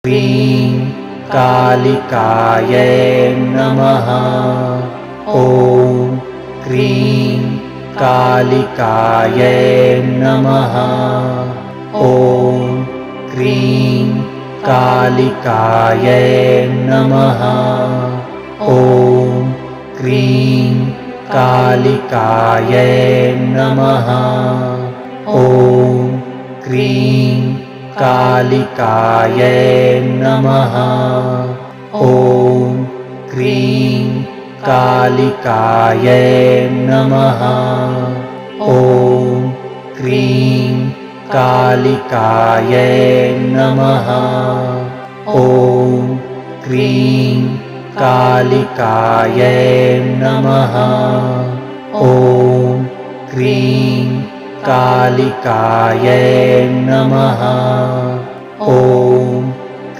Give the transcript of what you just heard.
Cream कालिकायै नमः। ॐ cream कालिकायै नमः। ॐ क्रीं कालिकायै नमः। ॐ क्रीं कालिकायै नमः। ॐ क्रीं कालिकायै नमः। ॐ क्रीं कालिकायै नमः। ॐ क्रीं कालिकायै नमः। ॐ क्रीं कालिकायै नमः। ॐ क्रीं कालिकायै नमः। ॐ